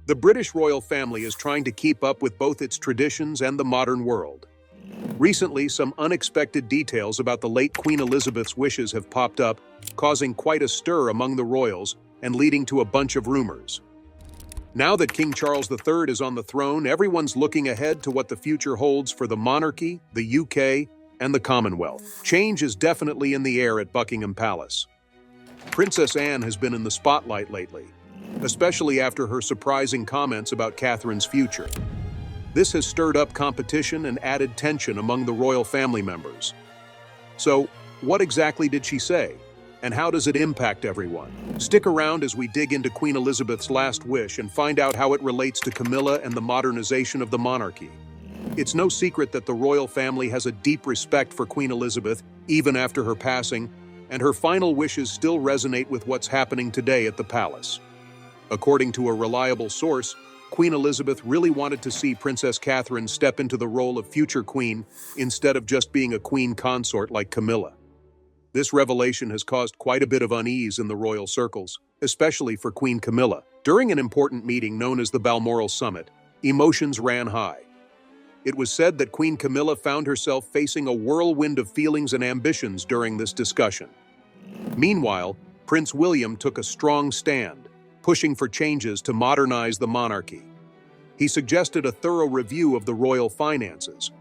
The British royal family is trying to keep up with both its traditions and the modern world. Recently, some unexpected details about the late Queen Elizabeth's wishes have popped up, causing quite a stir among the royals and leading to a bunch of rumors. Now that King Charles III is on the throne, everyone's looking ahead to what the future holds for the monarchy, the UK, and the Commonwealth. Change is definitely in the air at Buckingham Palace. Princess Anne has been in the spotlight lately, especially after her surprising comments about Catherine's future. This has stirred up competition and added tension among the royal family members. So, what exactly did she say? And how does it impact everyone? Stick around as we dig into Queen Elizabeth's last wish and find out how it relates to Camilla and the modernization of the monarchy. It's no secret that the royal family has a deep respect for Queen Elizabeth, even after her passing, and her final wishes still resonate with what's happening today at the palace. According to a reliable source, Queen Elizabeth really wanted to see Princess Catherine step into the role of future queen instead of just being a queen consort like Camilla. This revelation has caused quite a bit of unease in the royal circles, especially for Queen Camilla. During an important meeting known as the Balmoral Summit, emotions ran high. It was said that Queen Camilla found herself facing a whirlwind of feelings and ambitions during this discussion. Meanwhile, Prince William took a strong stand, pushing for changes to modernize the monarchy. He suggested a thorough review of the royal finances,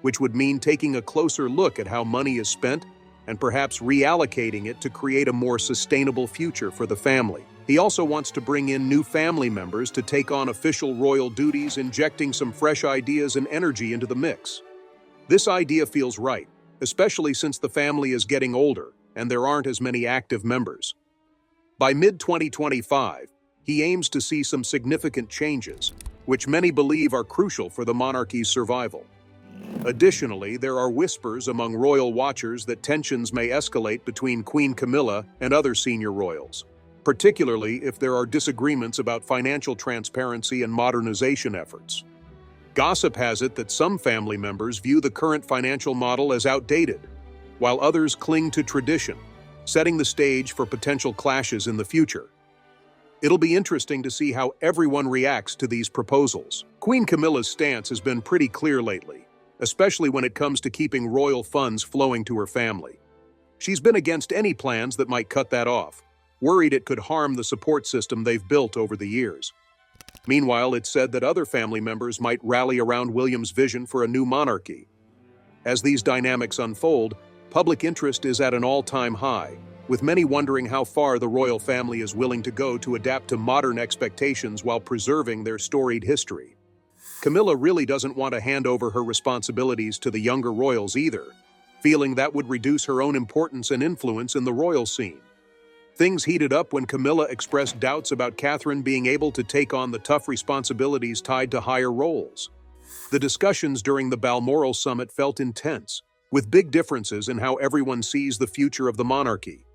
which would mean taking a closer look at how money is spent and perhaps reallocating it to create a more sustainable future for the family. He also wants to bring in new family members to take on official royal duties, injecting some fresh ideas and energy into the mix. This idea feels right, especially since the family is getting older and there aren't as many active members. By mid-2025, he aims to see some significant changes, which many believe are crucial for the monarchy's survival. Additionally, there are whispers among royal watchers that tensions may escalate between Queen Camilla and other senior royals, particularly if there are disagreements about financial transparency and modernization efforts. Gossip has it that some family members view the current financial model as outdated, while others cling to tradition, setting the stage for potential clashes in the future. It'll be interesting to see how everyone reacts to these proposals. Queen Camilla's stance has been pretty clear lately, especially when it comes to keeping royal funds flowing to her family. She's been against any plans that might cut that off, worried it could harm the support system they've built over the years. Meanwhile, it's said that other family members might rally around William's vision for a new monarchy. As these dynamics unfold, public interest is at an all-time high, with many wondering how far the royal family is willing to go to adapt to modern expectations while preserving their storied history. Camilla really doesn't want to hand over her responsibilities to the younger royals either, feeling that would reduce her own importance and influence in the royal scene. Things heated up when Camilla expressed doubts about Catherine being able to take on the tough responsibilities tied to higher roles. The discussions during the Balmoral Summit felt intense, with big differences in how everyone sees the future of the monarchy.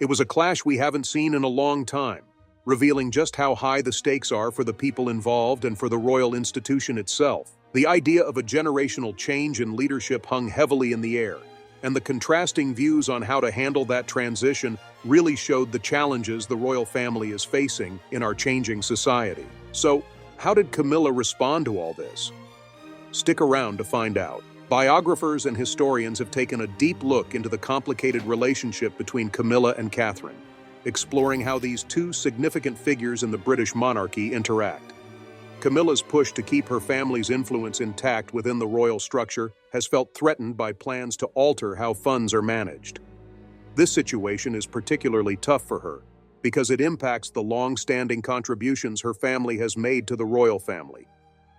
It was a clash we haven't seen in a long time, revealing just how high the stakes are for the people involved and for the royal institution itself. The idea of a generational change in leadership hung heavily in the air, and the contrasting views on how to handle that transition really showed the challenges the royal family is facing in our changing society. So, how did Camilla respond to all this? Stick around to find out. Biographers and historians have taken a deep look into the complicated relationship between Camilla and Catherine, exploring how these two significant figures in the British monarchy interact. Camilla's push to keep her family's influence intact within the royal structure has felt threatened by plans to alter how funds are managed. This situation is particularly tough for her because it impacts the long-standing contributions her family has made to the royal family,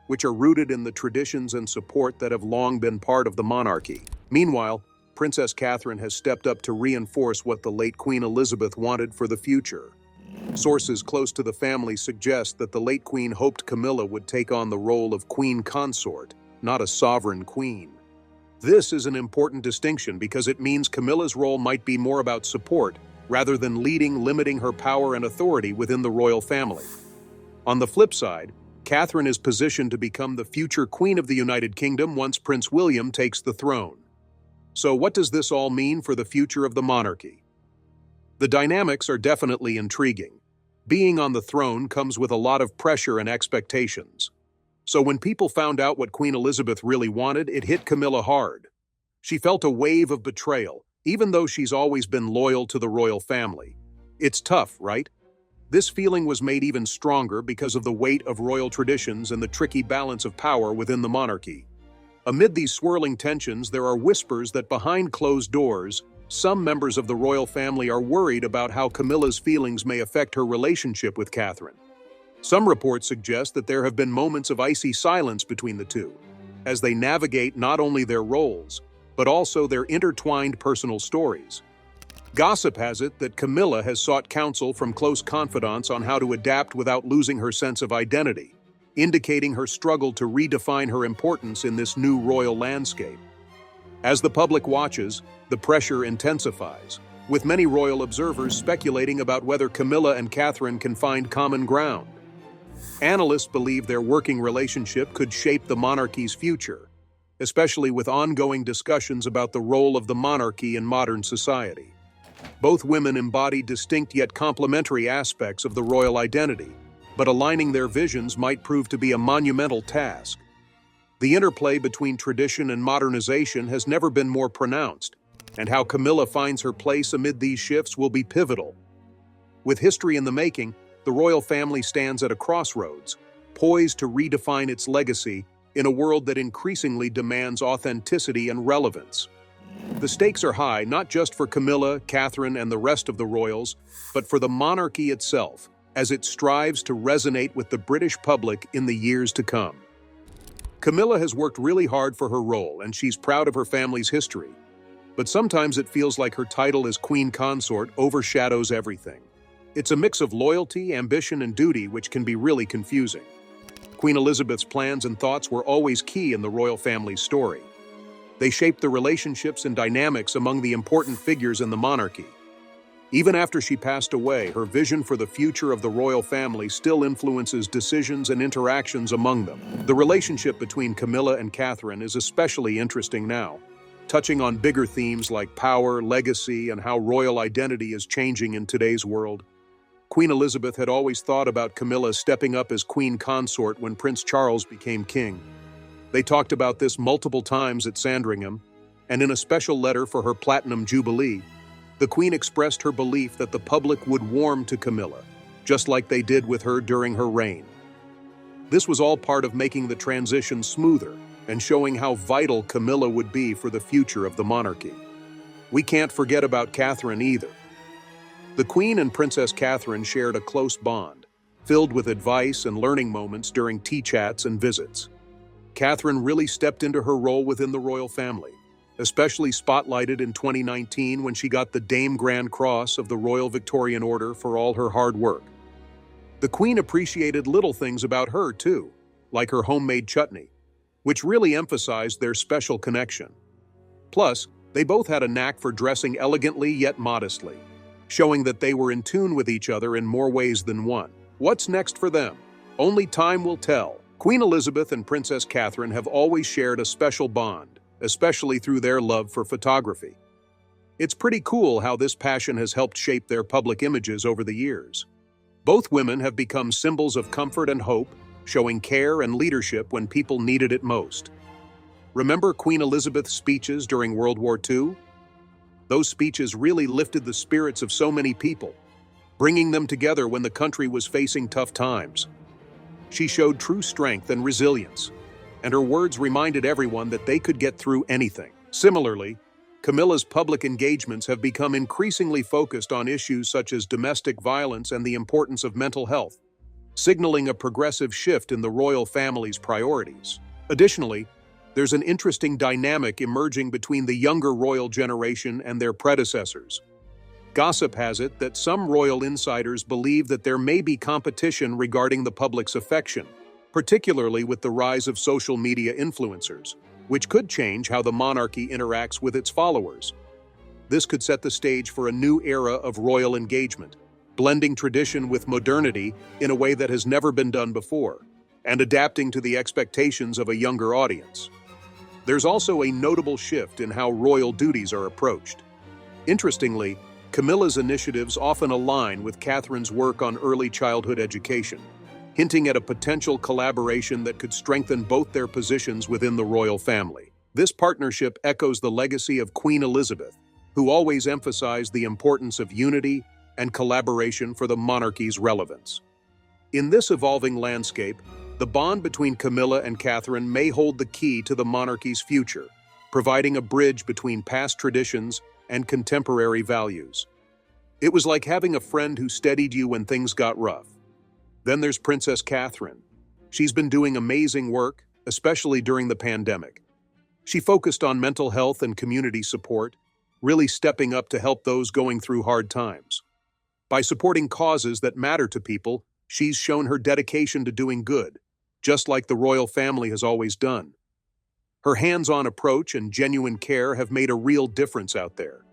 which are rooted in the traditions and support that have long been part of the monarchy. Meanwhile, Princess Catherine has stepped up to reinforce what the late Queen Elizabeth wanted for the future. Sources close to the family suggest that the late Queen hoped Camilla would take on the role of queen consort, not a sovereign queen. This is an important distinction because it means Camilla's role might be more about support rather than limiting her power and authority within the royal family. On the flip side, Catherine is positioned to become the future Queen of the United Kingdom once Prince William takes the throne. So what does this all mean for the future of the monarchy? The dynamics are definitely intriguing. Being on the throne comes with a lot of pressure and expectations. So when people found out what Queen Elizabeth really wanted, it hit Camilla hard. She felt a wave of betrayal, even though she's always been loyal to the royal family. It's tough, right? This feeling was made even stronger because of the weight of royal traditions and the tricky balance of power within the monarchy. Amid these swirling tensions, there are whispers that behind closed doors, some members of the royal family are worried about how Camilla's feelings may affect her relationship with Catherine. Some reports suggest that there have been moments of icy silence between the two, as they navigate not only their roles, but also their intertwined personal stories. Gossip has it that Camilla has sought counsel from close confidants on how to adapt without losing her sense of identity, indicating her struggle to redefine her importance in this new royal landscape. As the public watches, the pressure intensifies, with many royal observers speculating about whether Camilla and Catherine can find common ground. Analysts believe their working relationship could shape the monarchy's future, especially with ongoing discussions about the role of the monarchy in modern society. Both women embody distinct yet complementary aspects of the royal identity, but aligning their visions might prove to be a monumental task. The interplay between tradition and modernization has never been more pronounced, and how Camilla finds her place amid these shifts will be pivotal. With history in the making, the royal family stands at a crossroads, poised to redefine its legacy in a world that increasingly demands authenticity and relevance. The stakes are high not just for Camilla, Catherine, and the rest of the royals, but for the monarchy itself, as it strives to resonate with the British public in the years to come. Camilla has worked really hard for her role, and she's proud of her family's history. But sometimes it feels like her title as Queen Consort overshadows everything. It's a mix of loyalty, ambition, and duty which can be really confusing. Queen Elizabeth's plans and thoughts were always key in the royal family's story. They shaped the relationships and dynamics among the important figures in the monarchy. Even after she passed away, her vision for the future of the royal family still influences decisions and interactions among them. The relationship between Camilla and Catherine is especially interesting now, touching on bigger themes like power, legacy, and how royal identity is changing in today's world. Queen Elizabeth had always thought about Camilla stepping up as Queen Consort when Prince Charles became king. They talked about this multiple times at Sandringham, and in a special letter for her Platinum Jubilee, the Queen expressed her belief that the public would warm to Camilla, just like they did with her during her reign. This was all part of making the transition smoother and showing how vital Camilla would be for the future of the monarchy. We can't forget about Catherine either. The Queen and Princess Catherine shared a close bond, filled with advice and learning moments during tea chats and visits. Catherine really stepped into her role within the royal family, especially spotlighted in 2019 when she got the Dame Grand Cross of the Royal Victorian Order for all her hard work. The Queen appreciated little things about her, too, like her homemade chutney, which really emphasized their special connection. Plus, they both had a knack for dressing elegantly yet modestly, showing that they were in tune with each other in more ways than one. What's next for them? Only time will tell. Queen Elizabeth and Princess Catherine have always shared a special bond, especially through their love for photography. It's pretty cool how this passion has helped shape their public images over the years. Both women have become symbols of comfort and hope, showing care and leadership when people needed it most. Remember Queen Elizabeth's speeches during World War II? Those speeches really lifted the spirits of so many people, bringing them together when the country was facing tough times. She showed true strength and resilience, and her words reminded everyone that they could get through anything. Similarly, Camilla's public engagements have become increasingly focused on issues such as domestic violence and the importance of mental health, signaling a progressive shift in the royal family's priorities. Additionally, there's an interesting dynamic emerging between the younger royal generation and their predecessors. Gossip has it that some royal insiders believe that there may be competition regarding the public's affection, particularly with the rise of social media influencers, which could change how the monarchy interacts with its followers. This could set the stage for a new era of royal engagement, blending tradition with modernity in a way that has never been done before, and adapting to the expectations of a younger audience. There's also a notable shift in how royal duties are approached. Interestingly, Camilla's initiatives often align with Catherine's work on early childhood education, hinting at a potential collaboration that could strengthen both their positions within the royal family. This partnership echoes the legacy of Queen Elizabeth, who always emphasized the importance of unity and collaboration for the monarchy's relevance. In this evolving landscape, the bond between Camilla and Catherine may hold the key to the monarchy's future, providing a bridge between past traditions and contemporary values. It was like having a friend who steadied you when things got rough. Then there's Princess Catherine. She's been doing amazing work, especially during the pandemic. She focused on mental health and community support, really stepping up to help those going through hard times. By supporting causes that matter to people, she's shown her dedication to doing good, just like the royal family has always done. Her hands-on approach and genuine care have made a real difference out there.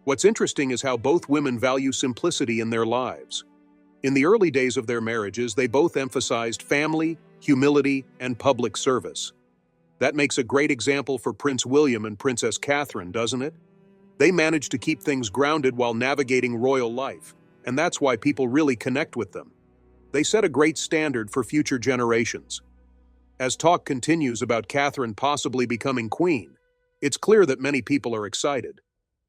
What's interesting is how both women value simplicity in their lives. In the early days of their marriages, they both emphasized family, humility, and public service. That makes a great example for Prince William and Princess Catherine, doesn't it? They managed to keep things grounded while navigating royal life, and that's why people really connect with them. They set a great standard for future generations. As talk continues about Catherine possibly becoming queen, it's clear that many people are excited.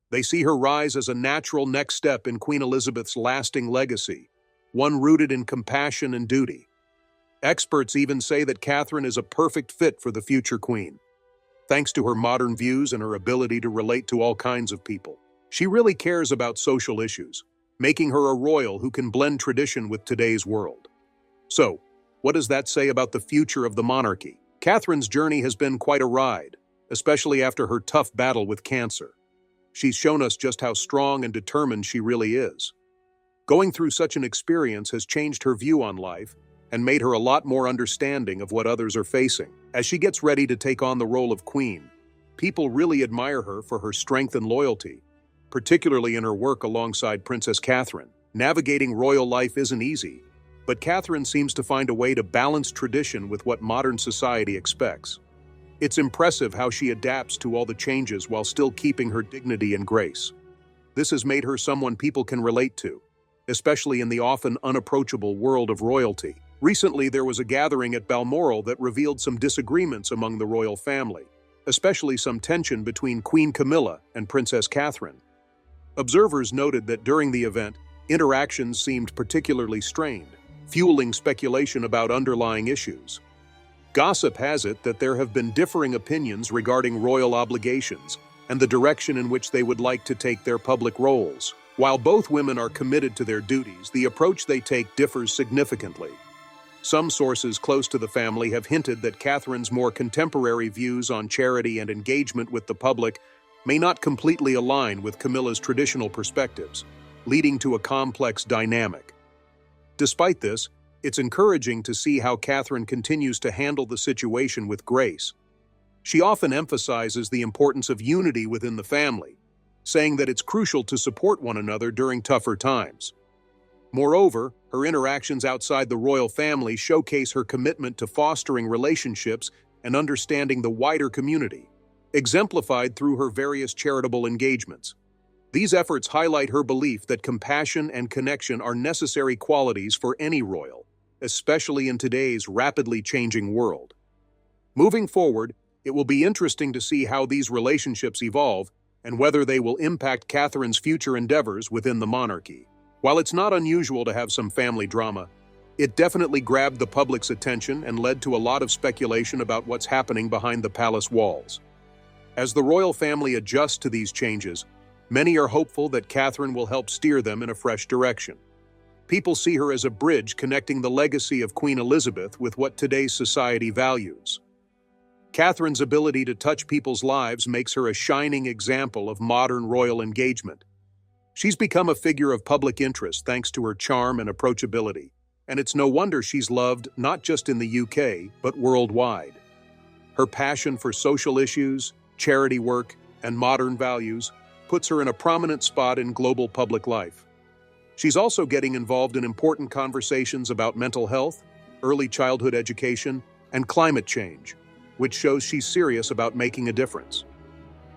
They see her rise as a natural next step in Queen Elizabeth's lasting legacy, one rooted in compassion and duty. Experts even say that Catherine is a perfect fit for the future queen. Thanks to her modern views and her ability to relate to all kinds of people, she really cares about social issues, making her a royal who can blend tradition with today's world. So, what does that say about the future of the monarchy? Catherine's journey has been quite a ride, especially after her tough battle with cancer. She's shown us just how strong and determined she really is. Going through such an experience has changed her view on life and made her a lot more understanding of what others are facing. As she gets ready to take on the role of queen, people really admire her for her strength and loyalty, particularly in her work alongside Princess Catherine. Navigating royal life isn't easy, but Catherine seems to find a way to balance tradition with what modern society expects. It's impressive how she adapts to all the changes while still keeping her dignity and grace. This has made her someone people can relate to, especially in the often unapproachable world of royalty. Recently, there was a gathering at Balmoral that revealed some disagreements among the royal family, especially some tension between Queen Camilla and Princess Catherine. Observers noted that during the event, interactions seemed particularly strained, fueling speculation about underlying issues. Gossip has it that there have been differing opinions regarding royal obligations and the direction in which they would like to take their public roles. While both women are committed to their duties, the approach they take differs significantly. Some sources close to the family have hinted that Catherine's more contemporary views on charity and engagement with the public may not completely align with Camilla's traditional perspectives, leading to a complex dynamic. Despite this, it's encouraging to see how Catherine continues to handle the situation with grace. She often emphasizes the importance of unity within the family, saying that it's crucial to support one another during tougher times. Moreover, her interactions outside the royal family showcase her commitment to fostering relationships and understanding the wider community, exemplified through her various charitable engagements. These efforts highlight her belief that compassion and connection are necessary qualities for any royal, especially in today's rapidly changing world. Moving forward, it will be interesting to see how these relationships evolve and whether they will impact Catherine's future endeavors within the monarchy. While it's not unusual to have some family drama, it definitely grabbed the public's attention and led to a lot of speculation about what's happening behind the palace walls. As the royal family adjusts to these changes, many are hopeful that Catherine will help steer them in a fresh direction. People see her as a bridge connecting the legacy of Queen Elizabeth with what today's society values. Catherine's ability to touch people's lives makes her a shining example of modern royal engagement. She's become a figure of public interest thanks to her charm and approachability, and it's no wonder she's loved not just in the UK, but worldwide. Her passion for social issues, charity work, and modern values puts her in a prominent spot in global public life. She's also getting involved in important conversations about mental health, early childhood education, and climate change, which shows she's serious about making a difference.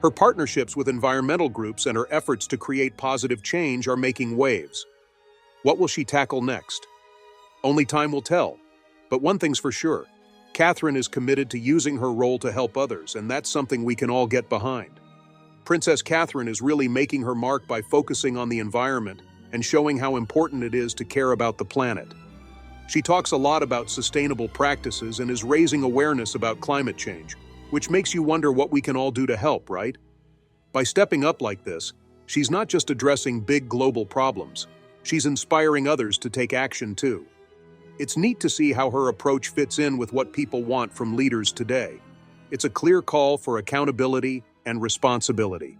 Her partnerships with environmental groups and her efforts to create positive change are making waves. What will she tackle next? Only time will tell. But one thing's for sure, Catherine is committed to using her role to help others, and that's something we can all get behind. Princess Catherine is really making her mark by focusing on the environment and showing how important it is to care about the planet. She talks a lot about sustainable practices and is raising awareness about climate change, which makes you wonder what we can all do to help, right? By stepping up like this, she's not just addressing big global problems, she's inspiring others to take action too. It's neat to see how her approach fits in with what people want from leaders today. It's a clear call for accountability and responsibility.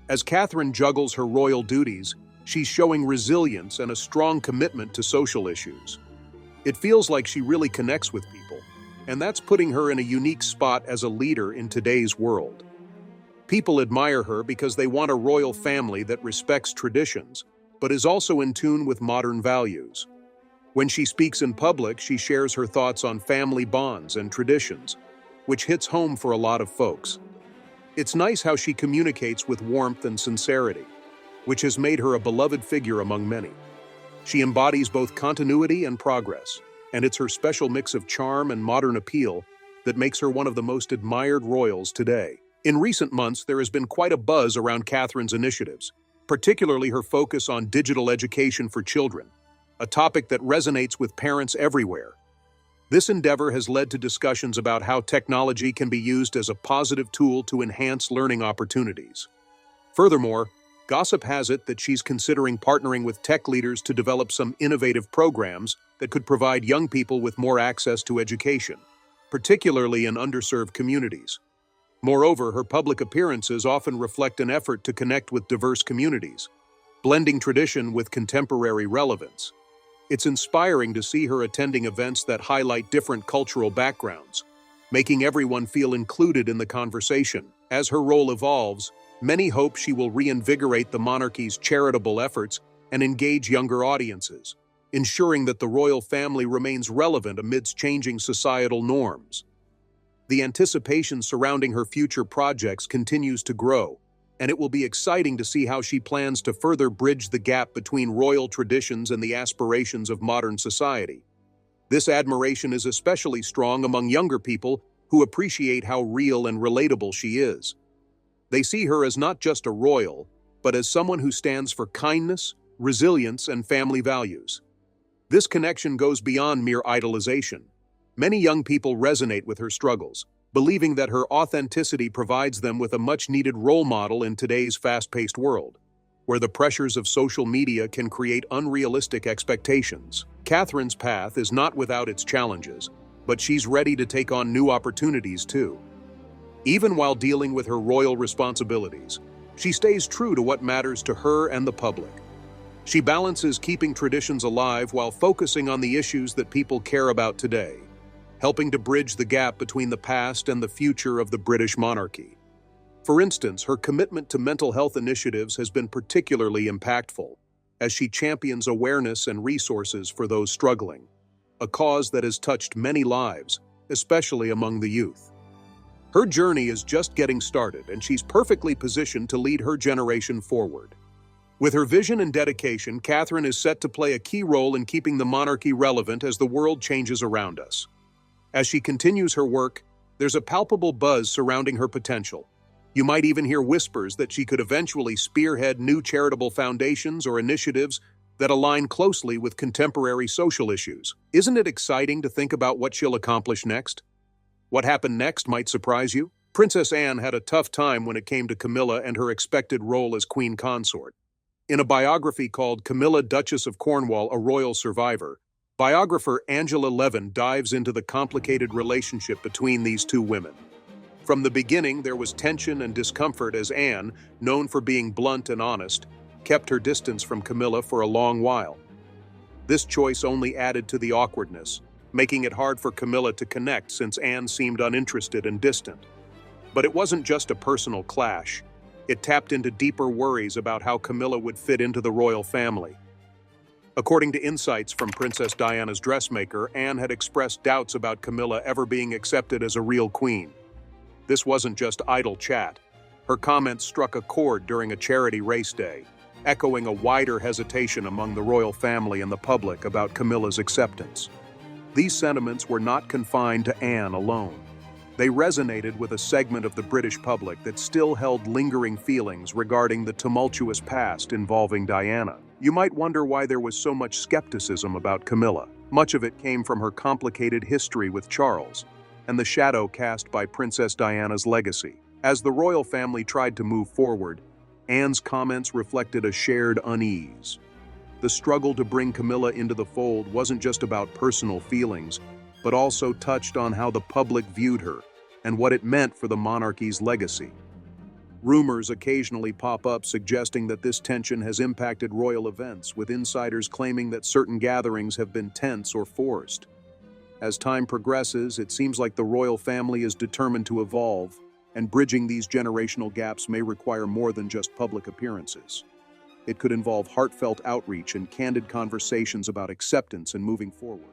As Catherine juggles her royal duties, she's showing resilience and a strong commitment to social issues. It feels like she really connects with people, and that's putting her in a unique spot as a leader in today's world. People admire her because they want a royal family that respects traditions, but is also in tune with modern values. When she speaks in public, she shares her thoughts on family bonds and traditions, which hits home for a lot of folks. It's nice how she communicates with warmth and sincerity, which has made her a beloved figure among many. She embodies both continuity and progress, and it's her special mix of charm and modern appeal that makes her one of the most admired royals today. In recent months, there has been quite a buzz around Catherine's initiatives, particularly her focus on digital education for children, a topic that resonates with parents everywhere. This endeavor has led to discussions about how technology can be used as a positive tool to enhance learning opportunities. Furthermore, gossip has it that she's considering partnering with tech leaders to develop some innovative programs that could provide young people with more access to education, particularly in underserved communities. Moreover, her public appearances often reflect an effort to connect with diverse communities, blending tradition with contemporary relevance. It's inspiring to see her attending events that highlight different cultural backgrounds, making everyone feel included in the conversation. As her role evolves, many hope she will reinvigorate the monarchy's charitable efforts and engage younger audiences, ensuring that the royal family remains relevant amidst changing societal norms. The anticipation surrounding her future projects continues to grow, and it will be exciting to see how she plans to further bridge the gap between royal traditions and the aspirations of modern society. This admiration is especially strong among younger people who appreciate how real and relatable she is. They see her as not just a royal, but as someone who stands for kindness, resilience, and family values. This connection goes beyond mere idolization. Many young people resonate with her struggles, believing that her authenticity provides them with a much-needed role model in today's fast-paced world, where the pressures of social media can create unrealistic expectations. Catherine's path is not without its challenges, but she's ready to take on new opportunities too. Even while dealing with her royal responsibilities, she stays true to what matters to her and the public. She balances keeping traditions alive while focusing on the issues that people care about today, helping to bridge the gap between the past and the future of the British monarchy. For instance, her commitment to mental health initiatives has been particularly impactful, as she champions awareness and resources for those struggling, a cause that has touched many lives, especially among the youth. Her journey is just getting started, and she's perfectly positioned to lead her generation forward. With her vision and dedication, Catherine is set to play a key role in keeping the monarchy relevant as the world changes around us. As she continues her work, there's a palpable buzz surrounding her potential. You might even hear whispers that she could eventually spearhead new charitable foundations or initiatives that align closely with contemporary social issues. Isn't it exciting to think about what she'll accomplish next? What happened next might surprise you. Princess Anne had a tough time when it came to Camilla and her expected role as queen consort. In a biography called Camilla, Duchess of Cornwall, A Royal Survivor, biographer Angela Levin dives into the complicated relationship between these two women. From the beginning, there was tension and discomfort as Anne, known for being blunt and honest, kept her distance from Camilla for a long while. This choice only added to the awkwardness, making it hard for Camilla to connect since Anne seemed uninterested and distant. But it wasn't just a personal clash. It tapped into deeper worries about how Camilla would fit into the royal family. According to insights from Princess Diana's dressmaker, Anne had expressed doubts about Camilla ever being accepted as a real queen. This wasn't just idle chat. Her comments struck a chord during a charity race day, echoing a wider hesitation among the royal family and the public about Camilla's acceptance. These sentiments were not confined to Anne alone. They resonated with a segment of the British public that still held lingering feelings regarding the tumultuous past involving Diana. You might wonder why there was so much skepticism about Camilla. Much of it came from her complicated history with Charles and the shadow cast by Princess Diana's legacy. As the royal family tried to move forward, Anne's comments reflected a shared unease. The struggle to bring Camilla into the fold wasn't just about personal feelings, but also touched on how the public viewed her and what it meant for the monarchy's legacy. Rumors occasionally pop up suggesting that this tension has impacted royal events, with insiders claiming that certain gatherings have been tense or forced. As time progresses, it seems like the royal family is determined to evolve, and bridging these generational gaps may require more than just public appearances. It could involve heartfelt outreach and candid conversations about acceptance and moving forward.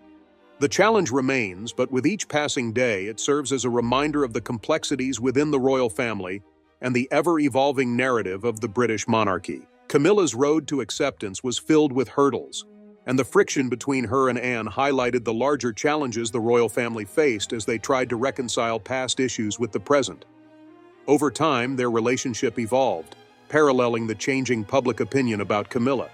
The challenge remains, but with each passing day, it serves as a reminder of the complexities within the royal family and the ever-evolving narrative of the British monarchy. Camilla's road to acceptance was filled with hurdles, and the friction between her and Anne highlighted the larger challenges the royal family faced as they tried to reconcile past issues with the present. Over time, their relationship evolved, paralleling the changing public opinion about Camilla.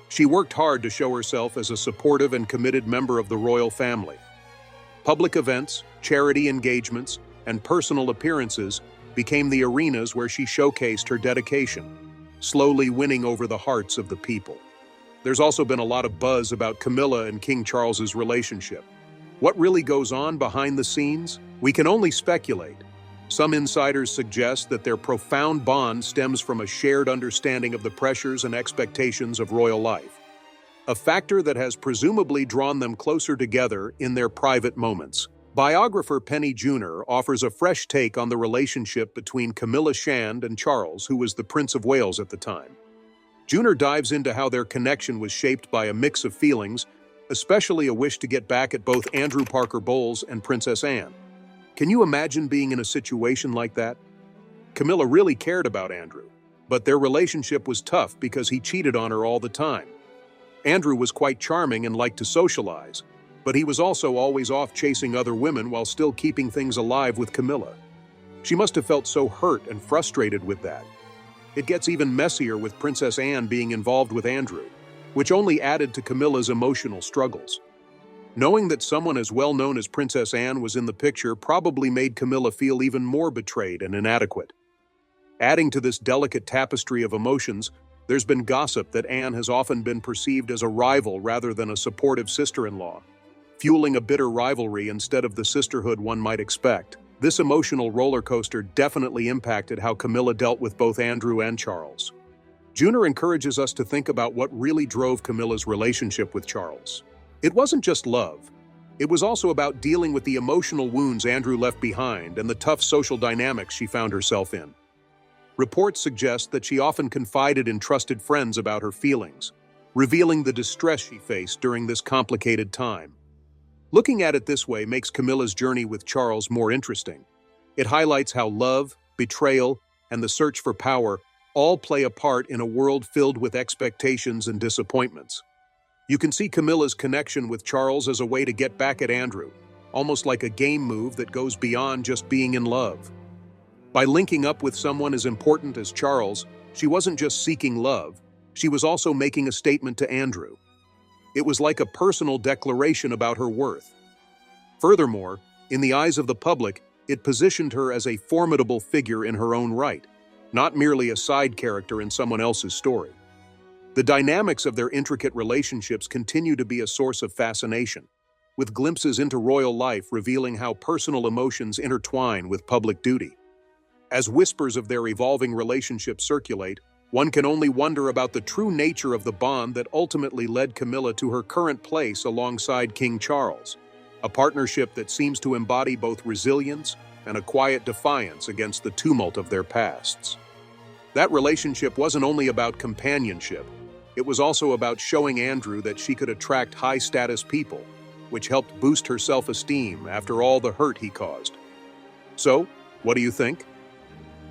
She worked hard to show herself as a supportive and committed member of the royal family. Public events, charity engagements, and personal appearances became the arenas where she showcased her dedication, slowly winning over the hearts of the people. There's also been a lot of buzz about Camilla and King Charles's relationship. What really goes on behind the scenes? We can only speculate. Some insiders suggest that their profound bond stems from a shared understanding of the pressures and expectations of royal life, a factor that has presumably drawn them closer together in their private moments. Biographer Penny Junor offers a fresh take on the relationship between Camilla Shand and Charles, who was the Prince of Wales at the time. Junor dives into how their connection was shaped by a mix of feelings, especially a wish to get back at both Andrew Parker Bowles and Princess Anne. Can you imagine being in a situation like that? Camilla really cared about Andrew, but their relationship was tough because he cheated on her all the time. Andrew was quite charming and liked to socialize, but he was also always off chasing other women while still keeping things alive with Camilla. She must have felt so hurt and frustrated with that. It gets even messier with Princess Anne being involved with Andrew, which only added to Camilla's emotional struggles. Knowing that someone as well known as Princess Anne was in the picture probably made Camilla feel even more betrayed and inadequate. Adding to this delicate tapestry of emotions, there's been gossip that Anne has often been perceived as a rival rather than a supportive sister-in-law, fueling a bitter rivalry instead of the sisterhood one might expect. This emotional roller coaster definitely impacted how Camilla dealt with both Andrew and Charles. Junor encourages us to think about what really drove Camilla's relationship with Charles. It wasn't just love. It was also about dealing with the emotional wounds Andrew left behind and the tough social dynamics she found herself in. Reports suggest that she often confided in trusted friends about her feelings, revealing the distress she faced during this complicated time. Looking at it this way makes Camilla's journey with Charles more interesting. It highlights how love, betrayal, and the search for power all play a part in a world filled with expectations and disappointments. You can see Camilla's connection with Charles as a way to get back at Andrew, almost like a game move that goes beyond just being in love. By linking up with someone as important as Charles, she wasn't just seeking love, she was also making a statement to Andrew. It was like a personal declaration about her worth. Furthermore, in the eyes of the public, it positioned her as a formidable figure in her own right, not merely a side character in someone else's story. The dynamics of their intricate relationships continue to be a source of fascination, with glimpses into royal life revealing how personal emotions intertwine with public duty. As whispers of their evolving relationship circulate, one can only wonder about the true nature of the bond that ultimately led Camilla to her current place alongside King Charles, a partnership that seems to embody both resilience and a quiet defiance against the tumult of their pasts. That relationship wasn't only about companionship, it was also about showing Andrew that she could attract high-status people, which helped boost her self-esteem after all the hurt he caused. So, what do you think?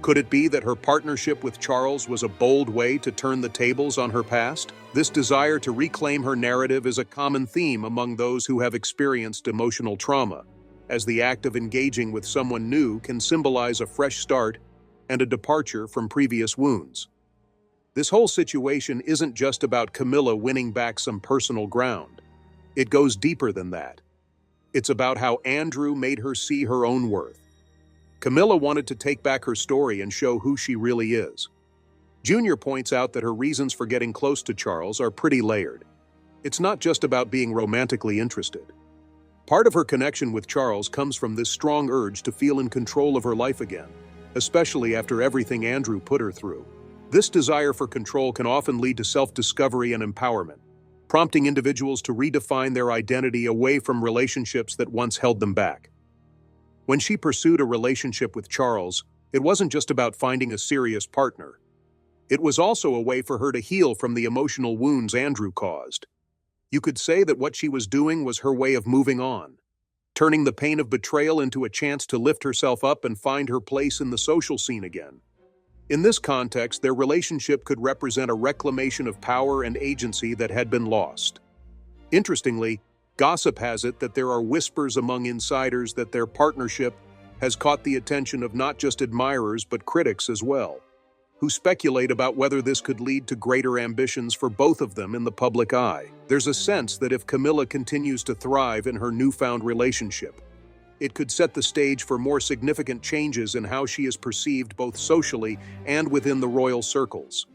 Could it be that her partnership with Charles was a bold way to turn the tables on her past? This desire to reclaim her narrative is a common theme among those who have experienced emotional trauma, as the act of engaging with someone new can symbolize a fresh start and a departure from previous wounds. This whole situation isn't just about Camilla winning back some personal ground. It goes deeper than that. It's about how Andrew made her see her own worth. Camilla wanted to take back her story and show who she really is. Junior points out that her reasons for getting close to Charles are pretty layered. It's not just about being romantically interested. Part of her connection with Charles comes from this strong urge to feel in control of her life again, especially after everything Andrew put her through. This desire for control can often lead to self-discovery and empowerment, prompting individuals to redefine their identity away from relationships that once held them back. When she pursued a relationship with Charles, it wasn't just about finding a serious partner. It was also a way for her to heal from the emotional wounds Andrew caused. You could say that what she was doing was her way of moving on, turning the pain of betrayal into a chance to lift herself up and find her place in the social scene again. In this context, their relationship could represent a reclamation of power and agency that had been lost. Interestingly, gossip has it that there are whispers among insiders that their partnership has caught the attention of not just admirers but critics as well, who speculate about whether this could lead to greater ambitions for both of them in the public eye. There's a sense that if Camilla continues to thrive in her newfound relationship, it could set the stage for more significant changes in how she is perceived both socially and within the royal circles.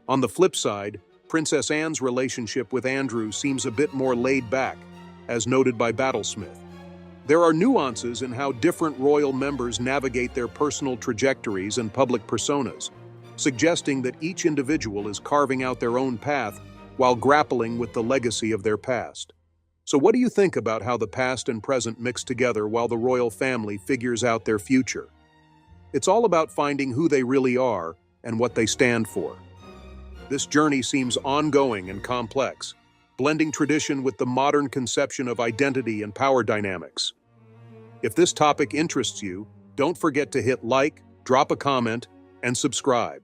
On the flip side, Princess Anne's relationship with Andrew seems a bit more laid back, as noted by Battlesmith. There are nuances in how different royal members navigate their personal trajectories and public personas, suggesting that each individual is carving out their own path while grappling with the legacy of their past. So what do you think about how the past and present mix together while the royal family figures out their future? It's all about finding who they really are and what they stand for. This journey seems ongoing and complex, blending tradition with the modern conception of identity and power dynamics. If this topic interests you, don't forget to hit like, drop a comment, and subscribe.